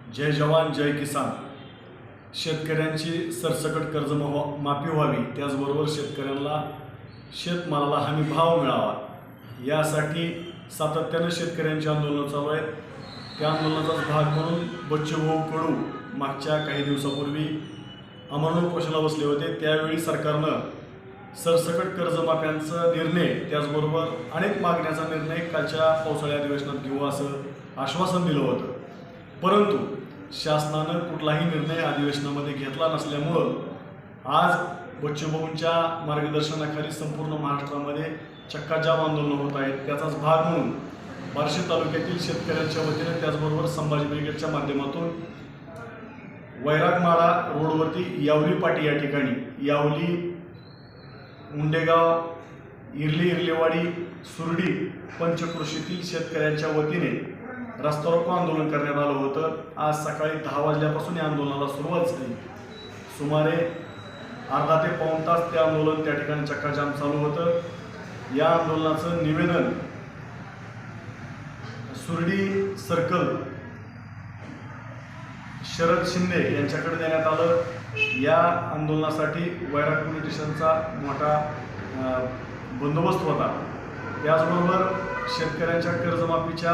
जय जवान जय किसान। शेतकऱ्यांची सरसकट कर्ज माफी व्हावी, त्याचबरोबर शेतकऱ्यांना शेतमालाला हमी भाव मिळावा यासाठी सातत्याने शेतकऱ्यांचे आंदोलन चालू आहेत। त्या आंदोलनाचाच भाग म्हणून बच्चूभाऊ कडू मागच्या काही दिवसापूर्वी आमरण उपोषणाला बसले होते। त्यावेळी सरकारनं सरसकट कर्जमाफ्यांचा निर्णय, त्याचबरोबर अनेक मागण्यांचा निर्णय कालच्या पावसाळी अधिवेशनात घेऊ असं आश्वासन दिलं होतं, परंतु शासनानं कुठलाही निर्णय अधिवेशनामध्ये घेतला नसल्यामुळं आज बच्चूभाऊंच्या मार्गदर्शनाखाली संपूर्ण महाराष्ट्रामध्ये चक्काजाम आंदोलन होत आहेत। त्याचाच भाग म्हणून बार्शी तालुक्यातील शेतकऱ्यांच्या वतीने, त्याचबरोबर संभाजी ब्रिगेडच्या माध्यमातून वैरागमाळा रोडवरती यावली पाटी या ठिकाणी यावली, मुंडेगाव, इर्लेवाडी, सुरडी पंचकृषीतील शेतकऱ्यांच्या वतीने रस्ता रोको आंदोलन करण्यात आलं होतं। आज सकाळी 10 वाजल्यापासून या आंदोलनाला सुरुवात झाली। सुमारे अर्धा ते पाऊण तास ते आंदोलन त्या ठिकाणी चक्काजाम चालू होतं। या आंदोलनाचं निवेदन सुरडी सर्कल शरद शिंदे यांच्याकडे देण्यात आलं। या आंदोलनासाठी वैराग पोलीस स्टेशनचा मोठा बंदोबस्त होता। त्याचबरोबर शेतकऱ्यांच्या कर्जमाफीच्या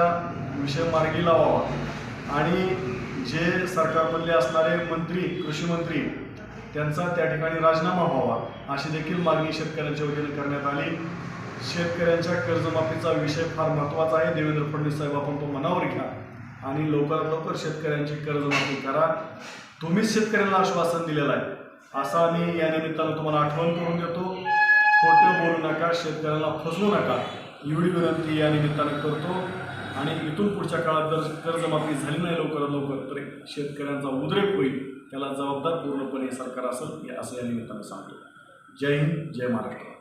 विषय मार्गी लावावा आणि जे सरकारमधले असणारे मंत्री, कृषी मंत्री, त्यांचा त्या ठिकाणी राजीनामा व्हावा अशी देखील मागणी शेतकऱ्यांच्या वतीने करण्यात आली। शेतकऱ्यांच्या कर्जमाफीचा विषय फार महत्त्वाचा आहे। देवेंद्र फडणवीस साहेब, आपण तो मनावर घ्या आणि लवकरात लवकर शेतकऱ्यांची कर्जमाफी करा। तुम्हीच शेतकऱ्यांना आश्वासन दिलेलं आहे असं आम्ही या निमित्तानं तुम्हाला आठवण करून देतो। खोटं बोलू नका, शेतकऱ्यांना फसवू नका एवढी विनंती या निमित्तानं करतो। आणि इथून पुढच्या काळात जर कर्जमाफी झाली नाही लवकरात लवकर तर शेतकऱ्यांचा उद्रेक होईल, त्याला जबाबदार पूर्णपणे सरकार असेल असं या निमित्तानं सांगतो। जय हिंद, जय महाराष्ट्र।